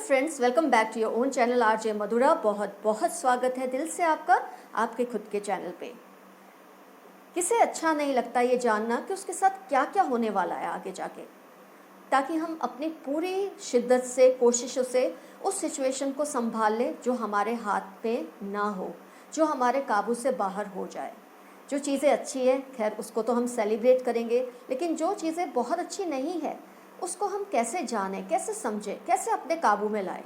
Friends, welcome back to your own channel RJ Madhura. बहुत बहुत स्वागत है दिल से आपका आपके खुद के चैनल पे। किसे अच्छा नहीं लगता ये जानना कि उसके साथ क्या क्या होने वाला है आगे जाके, ताकि हम अपनी पूरी शिद्दत से कोशिशों से उस सिचुएशन को संभाल लें जो हमारे हाथ पे ना हो, जो हमारे काबू से बाहर हो जाए। जो चीज़ें अच्छी है खैर उसको तो हम सेलिब्रेट करेंगे, लेकिन जो चीज़ें बहुत अच्छी नहीं है उसको हम कैसे जानें, कैसे समझें, कैसे अपने काबू में लाएं।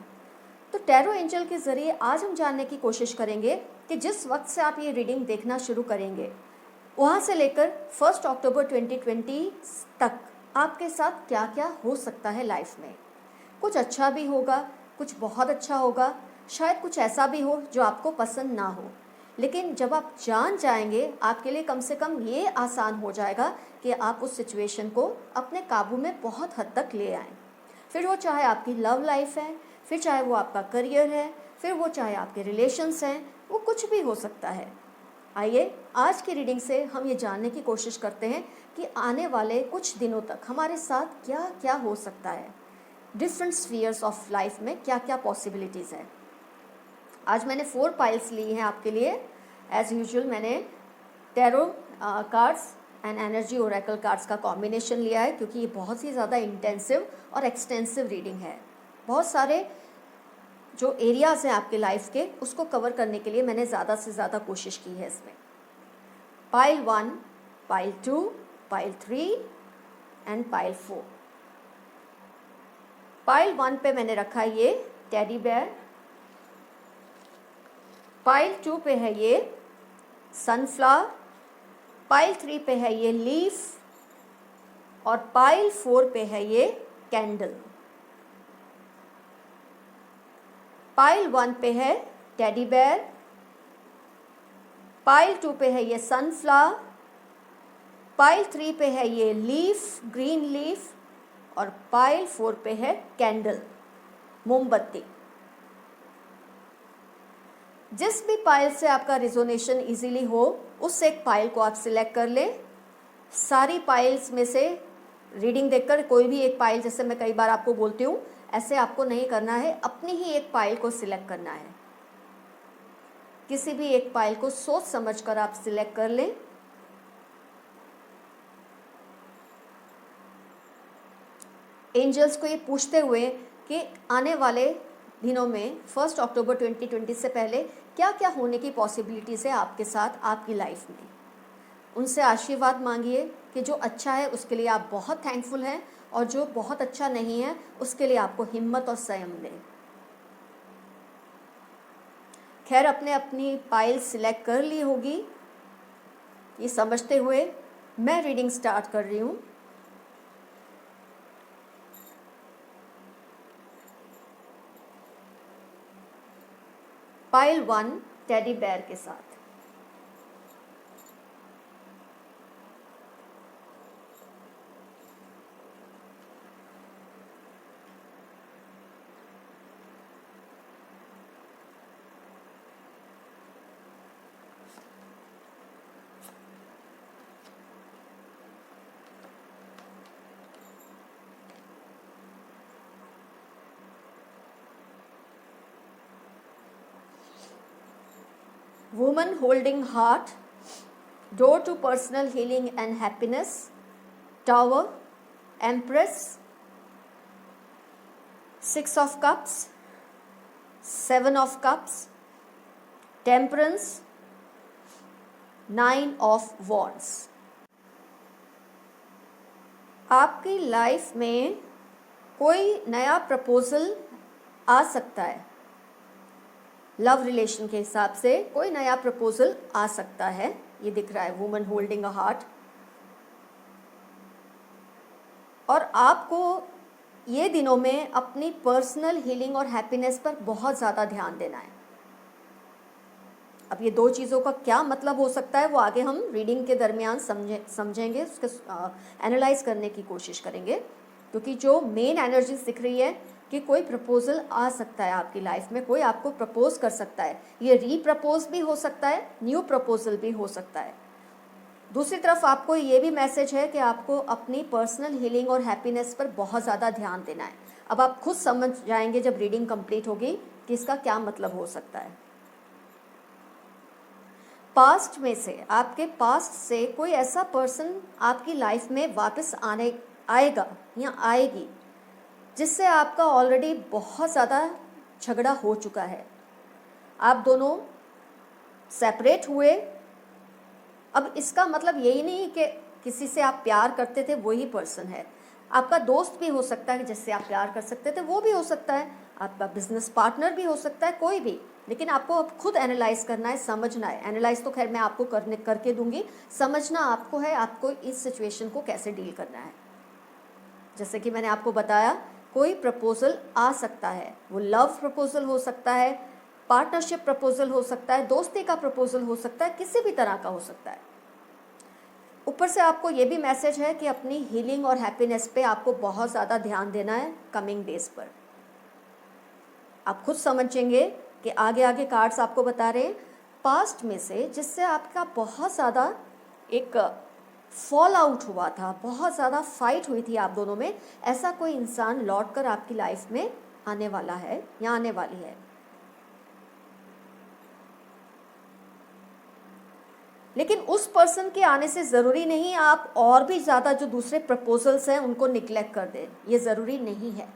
तो टैरो एंजल के ज़रिए आज हम जानने की कोशिश करेंगे कि जिस वक्त से आप ये रीडिंग देखना शुरू करेंगे वहाँ से लेकर 1 अक्टूबर 2020 तक आपके साथ क्या क्या हो सकता है लाइफ में। कुछ अच्छा भी होगा, कुछ बहुत अच्छा होगा, शायद कुछ ऐसा भी हो जो आपको पसंद ना हो, लेकिन जब आप जान जाएंगे आपके लिए कम से कम ये आसान हो जाएगा कि आप उस सिचुएशन को अपने काबू में बहुत हद तक ले आएँ। फिर वो चाहे आपकी लव लाइफ है, फिर चाहे वो आपका करियर है, फिर वो चाहे आपके रिलेशंस हैं, वो कुछ भी हो सकता है। आइए आज की रीडिंग से हम ये जानने की कोशिश करते हैं कि आने वाले कुछ दिनों तक हमारे साथ क्या क्या हो सकता है, डिफरेंट स्फीयर्स ऑफ लाइफ में क्या क्या पॉसिबिलिटीज़ हैं। आज मैंने 4 पाइल्स ली हैं आपके लिए। एज़ यूजुअल मैंने tarot cards and energy Oracle cards का कॉम्बिनेशन लिया है, क्योंकि ये बहुत ही ज़्यादा इंटेंसिव और एक्सटेंसिव रीडिंग है। बहुत सारे जो एरियाज़ हैं आपके लाइफ के उसको कवर करने के लिए मैंने ज़्यादा से ज़्यादा कोशिश की है इसमें। Pile 1, pile 2, pile 3 and pile 4। Pile 1 पे मैंने रखा है ये टेडी बेयर, पाइल 2 पे है ये सनफ्लावर, पाइल 3 पे है ये लीफ और पाइल 4 पे है ये कैंडल। पाइल 1 पे है टेडी बेयर, पाइल 2 पे है ये सनफ्लावर, पाइल 3 पे है ये लीफ, ग्रीन लीफ और पाइल 4 पे है कैंडल, मोमबत्ती। जिस भी पाइल से आपका रिजोनेशन इजीली हो उस एक पाइल को आप सिलेक्ट कर लें। सारी पाइल्स में से रीडिंग देखकर कोई भी एक पाइल, जैसे मैं कई बार आपको बोलती हूँ, ऐसे आपको नहीं करना है, अपनी ही एक पाइल को सिलेक्ट करना है। किसी भी एक पाइल को सोच समझकर आप सिलेक्ट कर लें। एंजल्स को ये पूछते हुए कि आने वाले दिनों में 1 अक्टूबर 2020 से पहले क्या क्या होने की पॉसिबिलिटीज़ है आपके साथ आपकी लाइफ में। उनसे आशीर्वाद मांगिए कि जो अच्छा है उसके लिए आप बहुत थैंकफुल हैं और जो बहुत अच्छा नहीं है उसके लिए आपको हिम्मत और संयम दें। खैर अपने अपनी पाइल सिलेक्ट कर ली होगी, ये समझते हुए मैं रीडिंग स्टार्ट कर रही हूँ। पाइल 1 टेडी बेयर के साथ। Woman holding heart, door to personal healing and happiness, Tower, Empress, 6 of Cups, 7 of Cups, Temperance, 9 of Wands। आपकी लाइफ में कोई नया प्रपोजल आ सकता है। लव रिलेशन के हिसाब से कोई नया प्रपोजल आ सकता है, ये दिख रहा है वुमन होल्डिंग अ हार्ट। और आपको ये दिनों में अपनी पर्सनल हीलिंग और हैप्पीनेस पर बहुत ज़्यादा ध्यान देना है। अब ये दो चीज़ों का क्या मतलब हो सकता है वो आगे हम रीडिंग के दरमियान समझेंगे, उसके एनालाइज करने की कोशिश करेंगे, क्योंकि जो मेन एनर्जीज दिख रही है कि कोई प्रपोजल आ सकता है आपकी लाइफ में, कोई आपको प्रपोज कर सकता है। ये रीप्रपोज भी हो सकता है, न्यू प्रपोजल भी हो सकता है। दूसरी तरफ आपको ये भी मैसेज है कि आपको अपनी पर्सनल हीलिंग और हैप्पीनेस पर बहुत ज़्यादा ध्यान देना है। अब आप खुद समझ जाएंगे जब रीडिंग कंप्लीट होगी कि इसका क्या मतलब हो सकता है। पास्ट में से, आपके पास्ट से कोई ऐसा पर्सन आपकी लाइफ में वापस आएगा या आएगी जिससे आपका ऑलरेडी बहुत ज़्यादा झगड़ा हो चुका है। आप दोनों सेपरेट हुए। अब इसका मतलब यही नहीं कि किसी से आप प्यार करते थे वही पर्सन है। आपका दोस्त भी हो सकता है जिससे आप प्यार कर सकते थे, वो भी हो सकता है। आपका बिजनेस पार्टनर भी हो सकता है, कोई भी। लेकिन आपको अब खुद एनालाइज करना है, समझना है। एनालाइज तो खैर मैं आपको करके दूंगी, समझना आपको है, आपको इस सिचुएशन को कैसे डील करना है। जैसे कि मैंने आपको बताया, कोई प्रपोजल आ सकता है, वो लव प्रपोजल हो सकता है, पार्टनरशिप प्रपोजल हो सकता है, दोस्ती का प्रपोजल हो सकता है, किसी भी तरह का हो सकता है। ऊपर से आपको ये भी मैसेज है कि अपनी हीलिंग और हैप्पीनेस पे आपको बहुत ज़्यादा ध्यान देना है कमिंग डेज पर। आप खुद समझेंगे कि आगे आगे कार्ड्स आपको बता रहे हैं पास्ट में से जिससे आपका बहुत ज़्यादा एक फॉल आउट हुआ था, बहुत ज़्यादा फाइट हुई थी आप दोनों में, ऐसा कोई इंसान लौटकर आपकी लाइफ में आने वाला है या आने वाली है। लेकिन उस पर्सन के आने से ज़रूरी नहीं आप और भी ज़्यादा जो दूसरे प्रपोजल्स हैं उनको निग्लेक्ट कर दें, ये ज़रूरी नहीं है।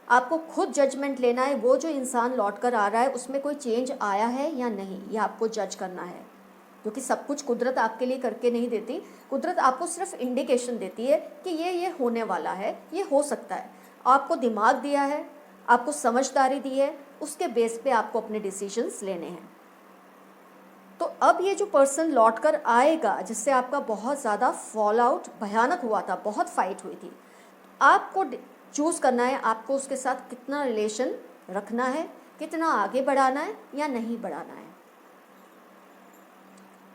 आपको खुद जजमेंट लेना है, वो जो इंसान लौट कर आ रहा है उसमें कोई चेंज आया है या नहीं, ये आपको जज करना है। क्योंकि सब कुछ कुदरत आपके लिए करके नहीं देती, कुदरत आपको सिर्फ इंडिकेशन देती है कि ये होने वाला है, ये हो सकता है। आपको दिमाग दिया है, आपको समझदारी दी है, उसके बेस पे आपको अपने डिसीजंस लेने हैं। तो अब ये जो पर्सन लौट कर आएगा जिससे आपका बहुत ज़्यादा फॉल आउट भयानक हुआ था, बहुत फाइट हुई थी, आपको चूज़ करना है आपको उसके साथ कितना रिलेशन रखना है, कितना आगे बढ़ाना है या नहीं बढ़ाना है।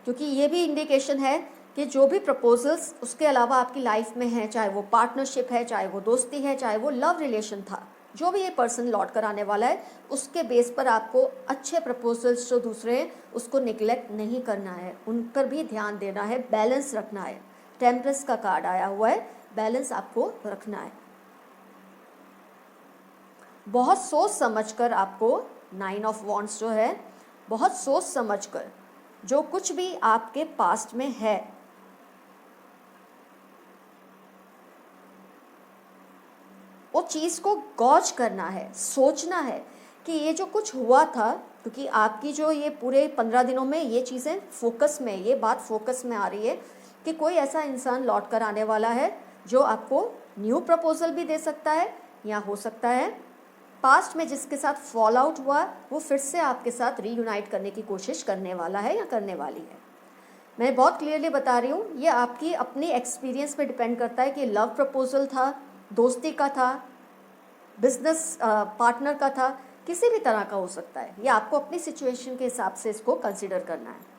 क्योंकि ये भी इंडिकेशन है कि जो भी प्रपोजल्स उसके अलावा आपकी लाइफ में है, चाहे वो पार्टनरशिप है, चाहे वो दोस्ती है, चाहे वो लव रिलेशन था, जो भी ये पर्सन लौट कर आने वाला है उसके बेस पर आपको अच्छे प्रपोजल्स जो दूसरे हैं उसको निगलेक्ट नहीं करना है, उन पर भी ध्यान देना है, बैलेंस रखना है। टेम्परेंस का कार्ड आया हुआ है, बैलेंस आपको रखना है। बहुत सोच समझकर आपको 9 ऑफ वॉन्ड्स जो है, बहुत सोच समझकर जो कुछ भी आपके पास्ट में है वो चीज़ को गॉज करना है, सोचना है कि ये जो कुछ हुआ था, क्योंकि आपकी जो ये पूरे 15 दिनों में ये चीज़ें फोकस में, ये बात फोकस में आ रही है कि कोई ऐसा इंसान लौट कर आने वाला है जो आपको न्यू प्रपोजल भी दे सकता है, या हो सकता है पास्ट में जिसके साथ फॉल आउट हुआ वो फिर से आपके साथ रीयूनाइट करने की कोशिश करने वाला है या करने वाली है। मैं बहुत क्लियरली बता रही हूँ, ये आपकी अपनी एक्सपीरियंस पे डिपेंड करता है कि लव प्रपोजल था, दोस्ती का था, बिजनेस पार्टनर का था, किसी भी तरह का हो सकता है। ये आपको अपनी सिचुएशन के हिसाब से इसको कंसिडर करना है।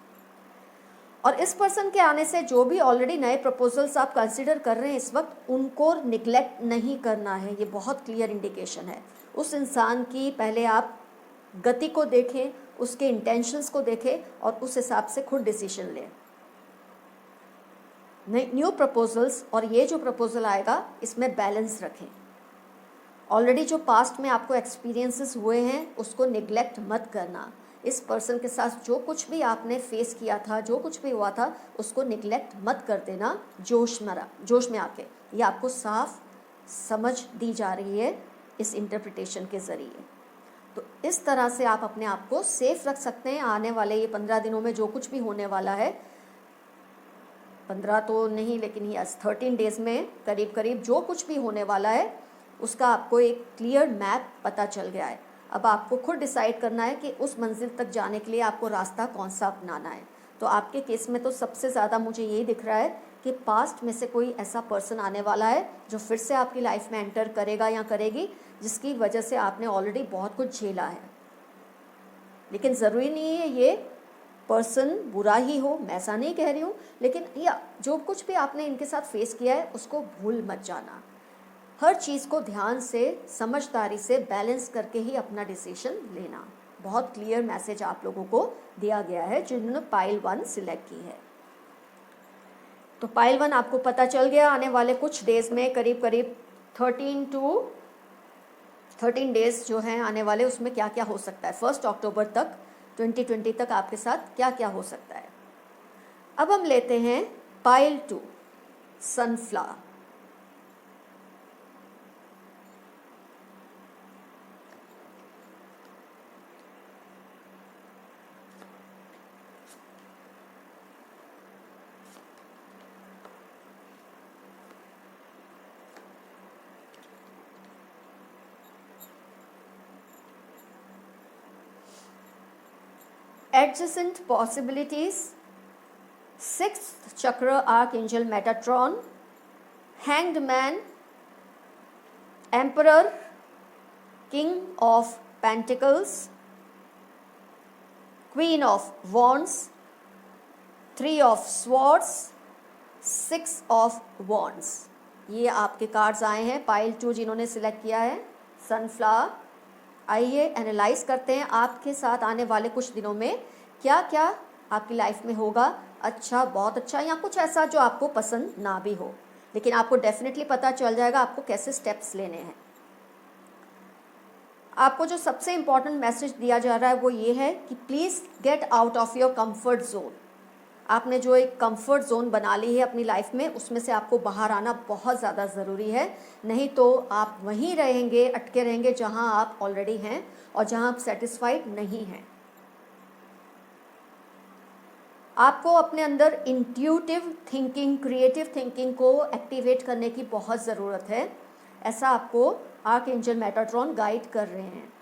और इस पर्सन के आने से जो भी ऑलरेडी नए प्रपोजल्स आप कंसिडर कर रहे हैं इस वक्त, उनको निगलेक्ट नहीं करना है, ये बहुत क्लियर इंडिकेशन है। उस इंसान की पहले आप गति को देखें, उसके इंटेंशंस को देखें और उस हिसाब से खुद डिसीजन लें। न्यू प्रपोजल्स और ये जो प्रपोजल आएगा इसमें बैलेंस रखें। ऑलरेडी जो पास्ट में आपको एक्सपीरियंसेस हुए हैं उसको निगलेक्ट मत करना। इस पर्सन के साथ जो कुछ भी आपने फेस किया था, जो कुछ भी हुआ था, उसको निगलेक्ट मत कर देना जोश में आके। ये आपको साफ समझ दी जा रही है इस इंटरप्रिटेशन के ज़रिए। तो इस तरह से आप अपने आप को सेफ रख सकते हैं। आने वाले ये 15 दिनों में जो कुछ भी होने वाला है, 15 तो नहीं लेकिन ये 13 डेज़ में करीब करीब जो कुछ भी होने वाला है उसका आपको एक क्लियर मैप पता चल गया है। अब आपको खुद डिसाइड करना है कि उस मंजिल तक जाने के लिए आपको रास्ता कौन सा अपनाना है। तो आपके केस में तो सबसे ज़्यादा मुझे यही दिख रहा है कि पास्ट में से कोई ऐसा पर्सन आने वाला है जो फिर से आपकी लाइफ में एंटर करेगा या करेगी, जिसकी वजह से आपने ऑलरेडी बहुत कुछ झेला है। लेकिन ज़रूरी नहीं है ये पर्सन बुरा ही हो, मैं ऐसा नहीं कह रही हूँ, लेकिन या जो कुछ भी आपने इनके साथ फेस किया है उसको भूल मत जाना। हर चीज़ को ध्यान से, समझदारी से बैलेंस करके ही अपना डिसीजन लेना। बहुत क्लियर मैसेज आप लोगों को दिया गया है जिन्होंने पाइल 1 सिलेक्ट की है। तो पाइल 1 आपको पता चल गया, आने वाले कुछ डेज में करीब करीब 13 to 13 डेज जो हैं आने वाले, उसमें क्या क्या हो सकता है, 1 अक्टूबर तक 2020 तक आपके साथ क्या क्या हो सकता है। अब हम लेते हैं pile 2, sunflower. Adjacent possibilities, 6th chakra archangel Metatron, Hanged Man, Emperor, King of Pentacles, Queen of Wands, 3 of Swords, 6 of Wands। ये आपके कार्ड्स आए हैं पाइल 2 जिन्होंने सिलेक्ट किया है, सनफ्लावर। आइए एनालाइज करते हैं आपके साथ आने वाले कुछ दिनों में क्या क्या आपकी लाइफ में होगा, अच्छा, बहुत अच्छा, या कुछ ऐसा जो आपको पसंद ना भी हो, लेकिन आपको डेफिनेटली पता चल जाएगा आपको कैसे स्टेप्स लेने हैं। आपको जो सबसे इम्पॉर्टेंट मैसेज दिया जा रहा है वो ये है कि please get out of your comfort zone. आपने जो एक कंफर्ट जोन बना ली है अपनी लाइफ में, उसमें से आपको बाहर आना बहुत ज़्यादा ज़रूरी है, नहीं तो आप वहीं रहेंगे, अटके रहेंगे जहां आप ऑलरेडी हैं और जहां आप सेटिस्फाइड नहीं हैं। आपको अपने अंदर इंट्यूटिव थिंकिंग, क्रिएटिव थिंकिंग को एक्टिवेट करने की बहुत ज़रूरत है, ऐसा आपको आर्कएंजल मेटाट्रॉन गाइड कर रहे हैं।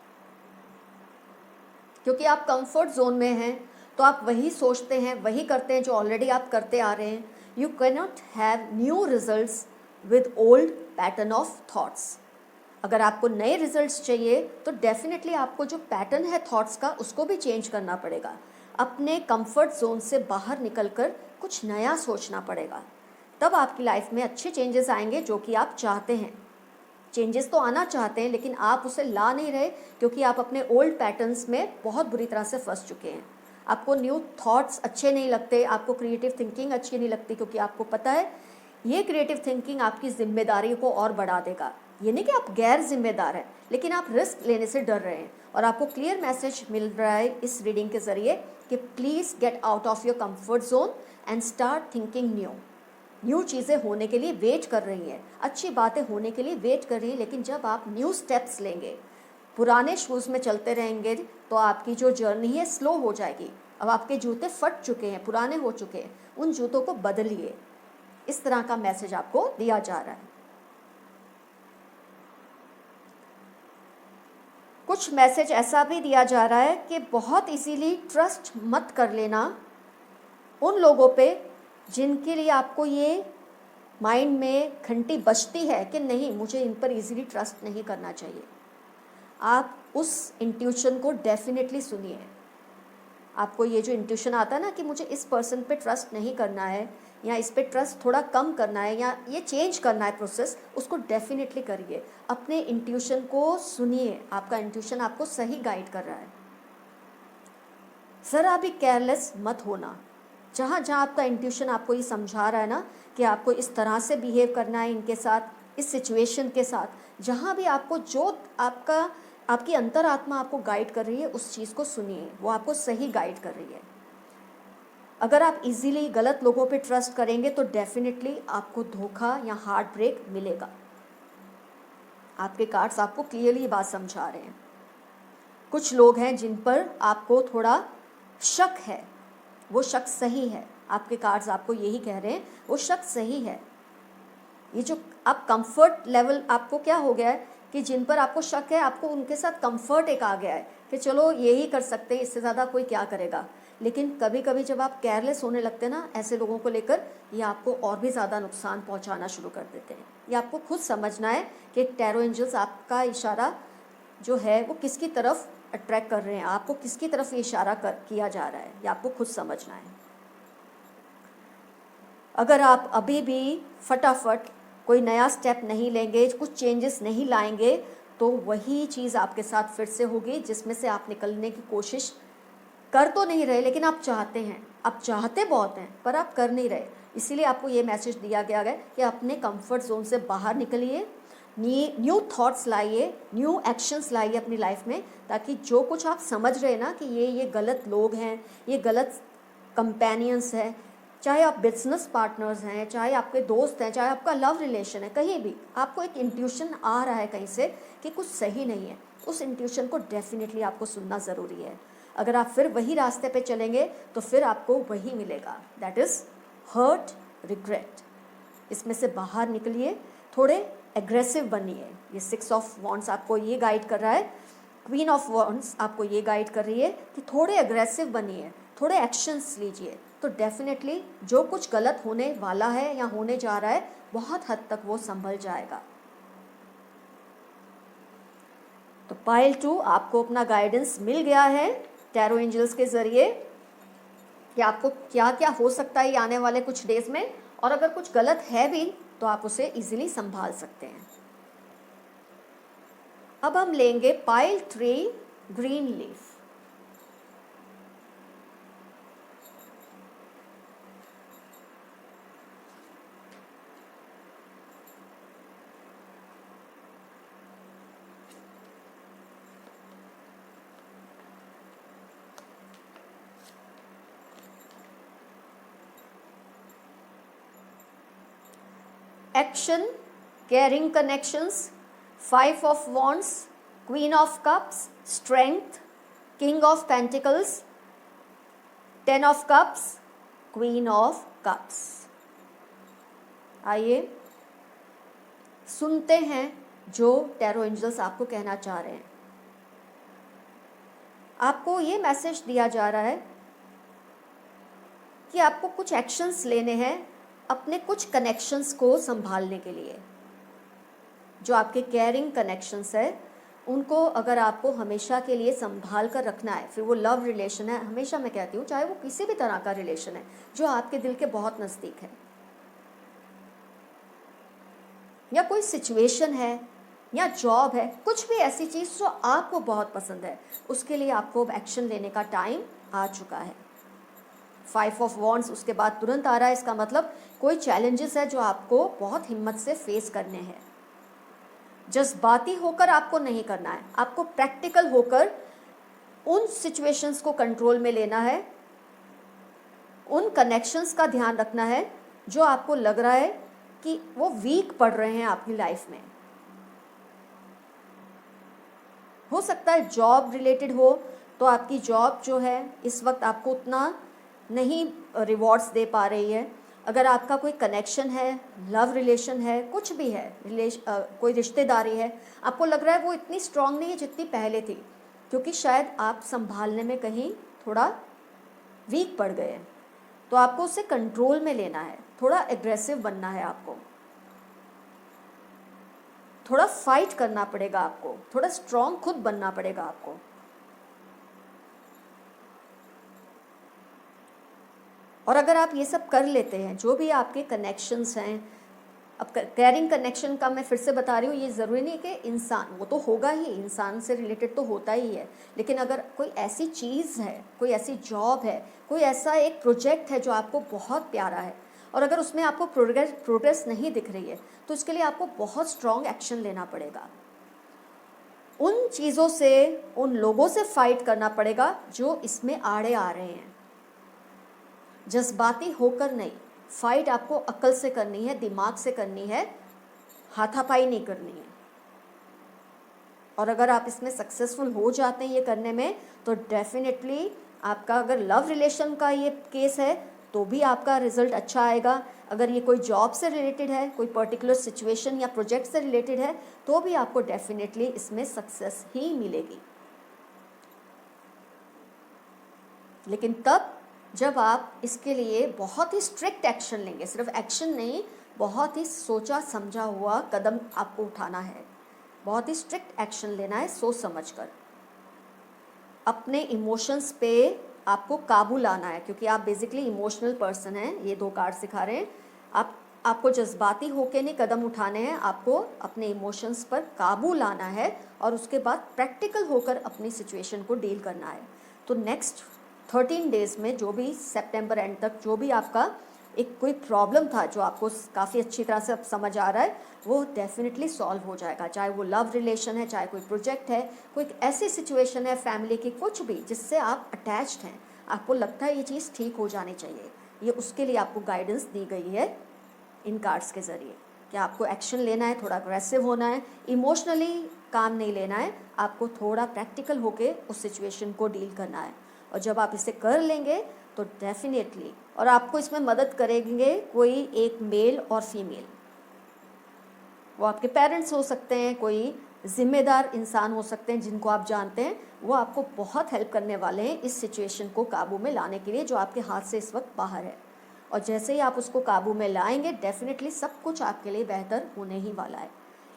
क्योंकि आप कंफर्ट जोन में हैं तो आप वही सोचते हैं, वही करते हैं जो ऑलरेडी आप करते आ रहे हैं। You can not have new results with old pattern of thoughts. अगर आपको नए रिजल्ट्स चाहिए तो डेफिनेटली आपको जो पैटर्न है थॉट्स का उसको भी चेंज करना पड़ेगा। अपने कंफर्ट जोन से बाहर निकलकर कुछ नया सोचना पड़ेगा, तब आपकी लाइफ में अच्छे चेंजेस आएंगे जो कि आप चाहते हैं। चेंजेस तो आना चाहते हैं लेकिन आप उसे ला नहीं रहे क्योंकि आप अपने ओल्ड पैटर्न्स में बहुत बुरी तरह से फंस चुके हैं। आपको न्यू थॉट्स अच्छे नहीं लगते, आपको क्रिएटिव थिंकिंग अच्छी नहीं लगती, क्योंकि आपको पता है ये क्रिएटिव थिंकिंग आपकी जिम्मेदारी को और बढ़ा देगा। ये नहीं कि आप गैर जिम्मेदार हैं, लेकिन आप रिस्क लेने से डर रहे हैं। और आपको क्लियर मैसेज मिल रहा है इस रीडिंग के ज़रिए कि please get out of your comfort zone and start thinking new. New चीज़ें होने के लिए वेट कर रही हैं, अच्छी बातें होने के लिए वेट कर रही हैं, लेकिन जब आप न्यू स्टेप्स लेंगे, पुराने शूज़ में चलते रहेंगे तो आपकी जो जर्नी है स्लो हो जाएगी। अब आपके जूते फट चुके हैं, पुराने हो चुके हैं, उन जूतों को बदलिए। इस तरह का मैसेज आपको दिया जा रहा है। कुछ मैसेज ऐसा भी दिया जा रहा है कि बहुत इजीली ट्रस्ट मत कर लेना उन लोगों पे जिनके लिए आपको ये माइंड में घंटी बजती है कि नहीं, मुझे इन पर इजीली ट्रस्ट नहीं करना चाहिए। आप उस इंट्यूशन को डेफिनेटली सुनिए। आपको ये जो इंट्यूशन आता है ना कि मुझे इस पर्सन पे ट्रस्ट नहीं करना है, या इस पे ट्रस्ट थोड़ा कम करना है, या ये चेंज करना है प्रोसेस, उसको डेफिनेटली करिए। अपने इंट्यूशन को सुनिए, आपका इंट्यूशन आपको सही गाइड कर रहा है। ज़रा भी केयरलेस मत होना। जहाँ जहाँ आपका इंट्यूशन आपको ये समझा रहा है ना कि आपको इस तरह से बिहेव करना है इनके साथ, इस सिचुएशन के साथ, जहाँ भी आपको जो आपकी अंतरात्मा आपको गाइड कर रही है उस चीज़ को सुनिए, वो आपको सही गाइड कर रही है। अगर आप इजीली गलत लोगों पे ट्रस्ट करेंगे तो डेफिनेटली आपको धोखा या हार्ट ब्रेक मिलेगा। आपके कार्ड्स आपको क्लियरली ये बात समझा रहे हैं। कुछ लोग हैं जिन पर आपको थोड़ा शक है, वो शक सही है। आपके कार्ड्स आपको यही कह रहे हैं, वो शक सही है। ये जो आप कंफर्ट लेवल आपको क्या हो गया है कि जिन पर आपको शक है, आपको उनके साथ कंफर्ट एक आ गया है कि चलो यही कर सकते हैं, इससे ज़्यादा कोई क्या करेगा। लेकिन कभी कभी जब आप केयरलेस होने लगते हैं ना ऐसे लोगों को लेकर, ये आपको और भी ज़्यादा नुकसान पहुंचाना शुरू कर देते हैं। ये आपको खुद समझना है कि टैरो एंजल्स आपका इशारा जो है वो किसकी तरफ अट्रैक्ट कर रहे हैं, आपको किसकी तरफ ये इशारा किया जा रहा है, ये आपको खुद समझना है। अगर आप अभी भी फटाफट कोई नया स्टेप नहीं लेंगे, कुछ चेंजेस नहीं लाएंगे, तो वही चीज़ आपके साथ फिर से होगी जिसमें से आप निकलने की कोशिश कर तो नहीं रहे, लेकिन आप चाहते हैं, आप चाहते बहुत हैं पर आप कर नहीं रहे। इसीलिए आपको ये मैसेज दिया गया है कि अपने कंफर्ट जोन से बाहर निकलिए, न्यू थॉट्स लाइए, न्यू एक्शंस लाइए अपनी लाइफ में, ताकि जो कुछ आप समझ रहे हैं ना कि ये गलत लोग हैं, ये गलत कंपेनियंस हैं, चाहे आप बिजनेस पार्टनर्स हैं, चाहे आपके दोस्त हैं, चाहे आपका लव रिलेशन है, कहीं भी आपको एक इंट्यूशन आ रहा है कहीं से कि कुछ सही नहीं है, उस इंट्यूशन को डेफिनेटली आपको सुनना ज़रूरी है। अगर आप फिर वही रास्ते पे चलेंगे तो फिर आपको वही मिलेगा, दैट इज़ हर्ट, रिग्रेट। इसमें से बाहर निकलिए, थोड़े एग्रेसिव बनिए। ये 6 ऑफ वॉन्ड्स आपको ये गाइड कर रहा है, क्वीन ऑफ वॉन्ड्स आपको ये गाइड कर रही है कि थोड़े एग्रेसिव बनिए, थोड़े एक्शंस लीजिए, तो डेफिनेटली जो कुछ गलत होने वाला है या होने जा रहा है बहुत हद तक वो संभल जाएगा। तो पाइल 2 आपको अपना गाइडेंस मिल गया है टैरो एंजल्स के ज़रिए कि आपको क्या क्या हो सकता है ये आने वाले कुछ डेज में, और अगर कुछ गलत है भी तो आप उसे इजीली संभाल सकते हैं। अब हम लेंगे pile 3 green leaf. Action, caring connections, 5 of wands, queen of cups, strength, king of pentacles, 10 of cups, queen of cups। आइए सुनते हैं जो टैरो एंजल्स आपको कहना चाह रहे हैं। आपको ये मैसेज दिया जा रहा है कि आपको कुछ एक्शंस लेने हैं अपने कुछ कनेक्शंस को संभालने के लिए। जो आपके केयरिंग कनेक्शंस है उनको अगर आपको हमेशा के लिए संभाल कर रखना है, फिर वो लव रिलेशन है, हमेशा मैं कहती हूँ चाहे वो किसी भी तरह का रिलेशन है जो आपके दिल के बहुत नज़दीक है, या कोई सिचुएशन है या जॉब है, कुछ भी ऐसी चीज़ जो आपको बहुत पसंद है, उसके लिए आपको एक्शन लेने का टाइम आ चुका है। 5 ऑफ वॉन्ड्स उसके बाद तुरंत आ रहा है, इसका मतलब कोई चैलेंजेस है जो आपको बहुत हिम्मत से फेस करने हैं। जज्बाती होकर आपको नहीं करना है, आपको प्रैक्टिकल होकर उन सिचुएशंस को कंट्रोल में लेना है, उन कनेक्शंस का ध्यान रखना है जो आपको लग रहा है कि वो वीक पड़ रहे हैं आपकी लाइफ में। हो सकता है जॉब रिलेटेड हो, तो आपकी जॉब जो है इस वक्त आपको उतना नहीं रिवॉर्ड्स दे पा रही है। अगर आपका कोई कनेक्शन है, लव रिलेशन है, कुछ भी है, कोई रिश्तेदारी है, आपको लग रहा है वो इतनी स्ट्रांग नहीं है जितनी पहले थी, क्योंकि शायद आप संभालने में कहीं थोड़ा वीक पड़ गए हैं, तो आपको उसे कंट्रोल में लेना है, थोड़ा एग्रेसिव बनना है, आपको थोड़ा फाइट करना पड़ेगा, आपको थोड़ा स्ट्रांग खुद बनना पड़ेगा आपको। और अगर आप ये सब कर लेते हैं, जो भी आपके कनेक्शंस हैं, अब केयरिंग कनेक्शन का मैं फिर से बता रही हूँ, ये ज़रूरी नहीं कि इंसान, वो तो होगा ही, इंसान से रिलेटेड तो होता ही है, लेकिन अगर कोई ऐसी चीज़ है, कोई ऐसी जॉब है, कोई ऐसा एक प्रोजेक्ट है जो आपको बहुत प्यारा है, और अगर उसमें आपको प्रोग्रेस नहीं दिख रही है, तो इसके लिए आपको बहुत स्ट्रॉन्ग एक्शन लेना पड़ेगा। उन चीज़ों से, उन लोगों से फाइट करना पड़ेगा जो इसमें आड़े आ रहे हैं। जज्बाती होकर नहीं, फाइट आपको अक्ल से करनी है, दिमाग से करनी है, हाथापाई नहीं करनी है। और अगर आप इसमें सक्सेसफुल हो जाते हैं ये करने में, तो डेफिनेटली आपका, अगर लव रिलेशन का ये केस है तो भी आपका रिजल्ट अच्छा आएगा, अगर ये कोई जॉब से रिलेटेड है, कोई पर्टिकुलर सिचुएशन या प्रोजेक्ट से रिलेटेड है, तो भी आपको डेफिनेटली इसमें सक्सेस ही मिलेगी। लेकिन तब जब आप इसके लिए बहुत ही स्ट्रिक्ट एक्शन लेंगे, सिर्फ एक्शन नहीं, बहुत ही सोचा समझा हुआ कदम आपको उठाना है, बहुत ही स्ट्रिक्ट एक्शन लेना है, सोच समझकर। अपने इमोशंस पे आपको काबू लाना है, क्योंकि आप बेसिकली इमोशनल पर्सन हैं, ये 2 कार्ड सिखा रहे हैं। आपको जज्बाती होके नहीं कदम उठाने हैं, आपको अपने इमोशंस पर काबू लाना है और उसके बाद प्रैक्टिकल होकर अपनी सिचुएशन को डील करना है। तो नेक्स्ट 13 डेज़ में, जो भी सितंबर एंड तक जो भी आपका एक कोई प्रॉब्लम था जो आपको काफ़ी अच्छी तरह से अब समझ आ रहा है, वो डेफिनेटली सॉल्व हो जाएगा। चाहे वो लव रिलेशन है, चाहे कोई प्रोजेक्ट है, कोई ऐसी सिचुएशन है फैमिली की, कुछ भी जिससे आप अटैच्ड हैं, आपको लगता है ये चीज़ ठीक हो जानी चाहिए, ये उसके लिए आपको गाइडेंस दी गई है इन कार्ड्स के ज़रिए कि आपको एक्शन लेना है, थोड़ा अग्रेसिव होना है, इमोशनली काम नहीं लेना है, आपको थोड़ा प्रैक्टिकल होके उस सिचुएशन को डील करना है। और जब आप इसे कर लेंगे तो डेफिनेटली, और आपको इसमें मदद करेंगे कोई एक मेल और फीमेल, वो आपके पेरेंट्स हो सकते हैं, कोई जिम्मेदार इंसान हो सकते हैं जिनको आप जानते हैं, वो आपको बहुत हेल्प करने वाले हैं इस सिचुएशन को काबू में लाने के लिए जो आपके हाथ से इस वक्त बाहर है। और जैसे ही आप उसको काबू में लाएंगे डेफिनेटली सब कुछ आपके लिए बेहतर होने ही वाला है।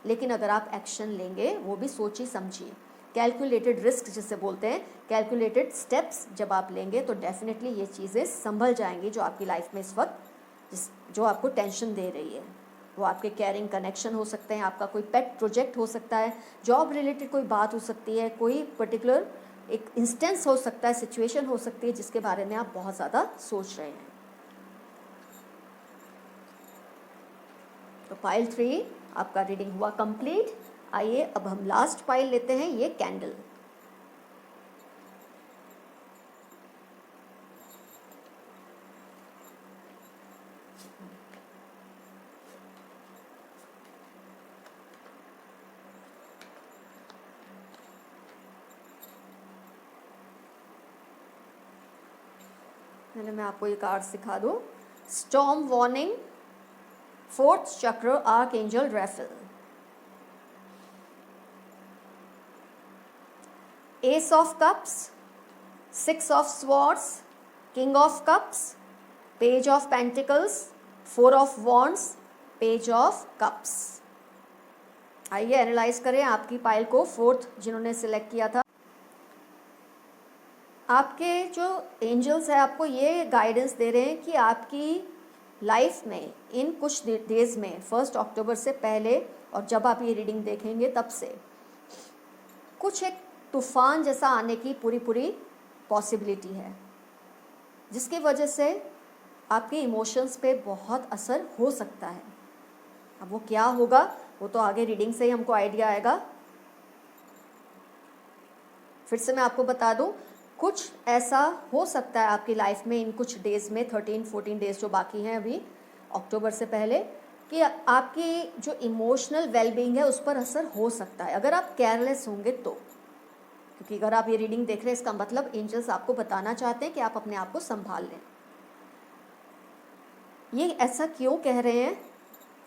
लेकिन अगर आप एक्शन लेंगे, वो भी सोची समझिए, कैलकुलेटेड रिस्क जिसे बोलते हैं, कैलकुलेटेड स्टेप्स जब आप लेंगे तो डेफिनेटली ये चीज़ें संभल जाएंगी जो आपकी लाइफ में इस वक्त जो आपको टेंशन दे रही है। वो आपके केयरिंग कनेक्शन हो सकते हैं, आपका कोई पेट प्रोजेक्ट हो सकता है, जॉब रिलेटेड कोई बात हो सकती है, कोई पर्टिकुलर एक इंस्टेंस हो सकता है, सिचुएशन हो सकती है जिसके बारे में आप बहुत ज़्यादा सोच रहे हैं। तो पाइल 3 आपका रीडिंग हुआ कंप्लीट। आइए अब हम लास्ट पाइल लेते हैं, ये कैंडल। मैं आपको ये कार्ड सिखा दूं। स्टॉर्म वार्निंग, फोर्थ चक्र, arc angel raffle, S of cups, 6 of swords, king of cups, page of pentacles, 4 of wands, page of cups. आइए एनालाइज करें आपकी पाइल को, फोर्थ जिन्होंने सिलेक्ट किया था। आपके जो एंजल्स हैं आपको ये गाइडेंस दे रहे हैं कि आपकी लाइफ में इन कुछ डेज में 1 अक्टूबर से पहले और जब आप ये रीडिंग देखेंगे तब से कुछ एक तूफान जैसा आने की पूरी पॉसिबिलिटी है, जिसकी वजह से आपके इमोशंस पे बहुत असर हो सकता है। अब वो क्या होगा वो तो आगे रीडिंग से ही हमको आइडिया आएगा। फिर से मैं आपको बता दूं, कुछ ऐसा हो सकता है आपकी लाइफ में इन कुछ डेज़ में, 13-14 डेज़ जो बाकी हैं अभी अक्टूबर से पहले, कि आपकी जो इमोशनल वेलबींग है उस पर असर हो सकता है अगर आप केयरलेस होंगे तो। क्योंकि अगर आप ये रीडिंग देख रहे हैं इसका मतलब एंजल्स आपको बताना चाहते हैं कि आप अपने आप को संभाल लें। ये ऐसा क्यों कह रहे हैं,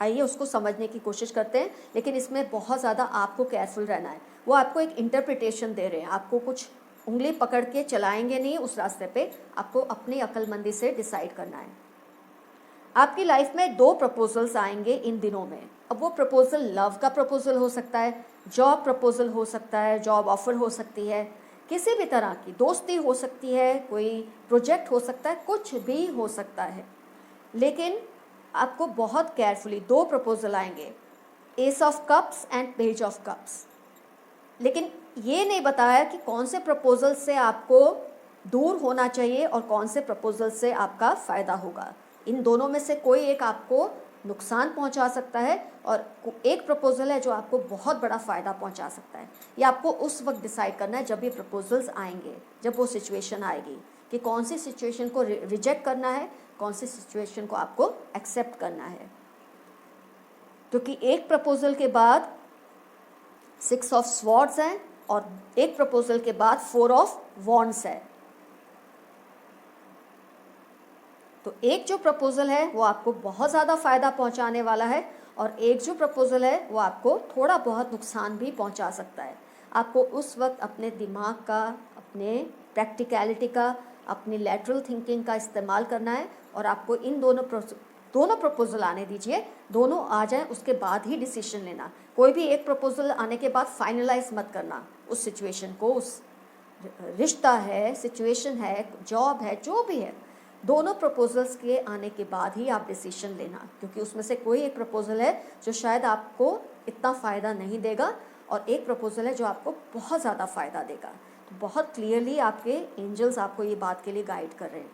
आइए उसको समझने की कोशिश करते हैं। लेकिन इसमें बहुत ज़्यादा आपको केयरफुल रहना है। वो आपको एक इंटरप्रिटेशन दे रहे हैं, आपको कुछ उंगली पकड़ के चलाएंगे नहीं उस रास्ते पे, आपको अपनी अक्लमंदी से डिसाइड करना है। आपकी लाइफ में 2 प्रपोजल्स आएंगे इन दिनों में। अब वो प्रपोजल लव का प्रपोजल हो सकता है, जॉब प्रपोजल हो सकता है, जॉब ऑफर हो सकती है, किसी भी तरह की दोस्ती हो सकती है, कोई प्रोजेक्ट हो सकता है, कुछ भी हो सकता है। लेकिन आपको बहुत केयरफुली 2 प्रपोजल आएंगे, S of cups and page of cups. लेकिन ये नहीं बताया कि कौन से प्रपोजल से आपको दूर होना चाहिए और कौन से प्रपोजल से आपका फ़ायदा होगा। इन दोनों में से कोई एक आपको नुकसान पहुंचा सकता है और एक प्रपोजल है जो आपको बहुत बड़ा फ़ायदा पहुंचा सकता है। ये आपको उस वक्त डिसाइड करना है जब ये प्रपोजल्स आएंगे, जब वो सिचुएशन आएगी कि कौन सी सिचुएशन को रिजेक्ट करना है, कौन सी सिचुएशन को आपको एक्सेप्ट करना है। क्योंकि एक प्रपोजल के बाद 6 ऑफ स्वॉर्ड्स है और एक प्रपोजल के बाद 4 ऑफ वॉन्ड्स है। तो एक जो प्रपोजल है वो आपको बहुत ज़्यादा फ़ायदा पहुंचाने वाला है और एक जो प्रपोजल है वो आपको थोड़ा बहुत नुकसान भी पहुंचा सकता है। आपको उस वक्त अपने दिमाग का, अपने प्रैक्टिकलिटी का, अपनी लैटरल थिंकिंग का इस्तेमाल करना है और आपको इन दोनों प्रपोजल आने दीजिए, दोनों आ जाएं उसके बाद ही डिसीजन लेना। कोई भी एक प्रपोजल आने के बाद फाइनलाइज मत करना उस सिचुएशन को, उस रिश्ता है, सिचुएशन है, जॉब है, जो भी है, दोनों प्रपोजल्स के आने के बाद ही आप डिसीजन लेना। क्योंकि उसमें से कोई एक प्रपोजल है जो शायद आपको इतना फ़ायदा नहीं देगा और एक प्रपोजल है जो आपको बहुत ज़्यादा फ़ायदा देगा। तो बहुत क्लियरली आपके एंजल्स आपको ये बात के लिए गाइड कर रहे हैं।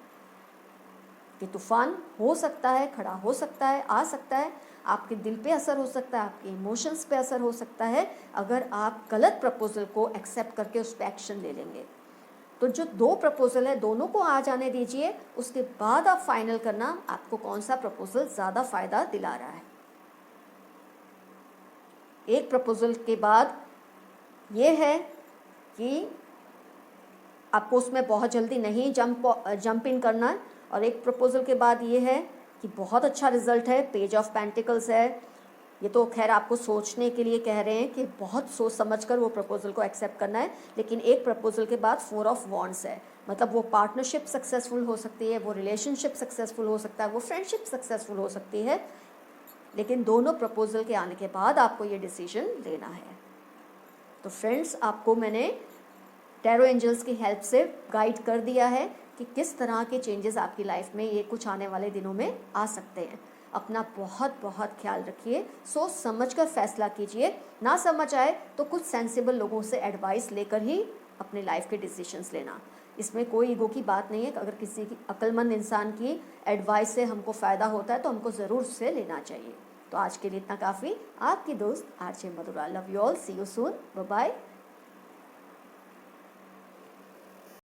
कि तूफान हो सकता है, खड़ा हो सकता है, आ सकता है, आपके दिल पे असर हो सकता है, आपके इमोशंस पे असर हो सकता है अगर आप गलत प्रपोजल को एक्सेप्ट करके उस पर एक्शन ले लेंगे। तो जो 2 प्रपोजल है दोनों को आ जाने दीजिए, उसके बाद आप फाइनल करना आपको कौन सा प्रपोजल ज़्यादा फ़ायदा दिला रहा है। एक प्रपोजल के बाद ये है कि आपको उसमें बहुत जल्दी नहीं जंप इन करना है, और एक प्रपोजल के बाद ये है कि बहुत अच्छा रिजल्ट है, पेज ऑफ पेंटिकल्स है। ये तो खैर आपको सोचने के लिए कह रहे हैं कि बहुत सोच समझकर वो प्रपोजल को एक्सेप्ट करना है, लेकिन एक प्रपोजल के बाद 4 ऑफ वॉन्ड्स है, मतलब वो पार्टनरशिप सक्सेसफुल हो सकती है, वो रिलेशनशिप सक्सेसफुल हो सकता है, वो फ्रेंडशिप सक्सेसफुल हो सकती है, लेकिन दोनों प्रपोजल के आने के बाद आपको ये डिसीजन लेना है। तो फ्रेंड्स, आपको मैंने टैरो एंजल्स की हेल्प से गाइड कर दिया है कि किस तरह के चेंजेस आपकी लाइफ में ये कुछ आने वाले दिनों में आ सकते हैं। अपना बहुत बहुत ख्याल रखिए, सोच समझ कर फैसला कीजिए, ना समझ आए तो कुछ सेंसिबल लोगों से एडवाइस लेकर ही अपने लाइफ के डिसीजंस लेना। इसमें कोई ईगो की बात नहीं है। अगर किसी की अक्लमंद इंसान की एडवाइस से हमको फ़ायदा होता है तो हमको ज़रूर उससे लेना चाहिए। तो आज के लिए इतना काफ़ी। आपकी दोस्त RJ Madhura. Love you all, see you soon, bye bye,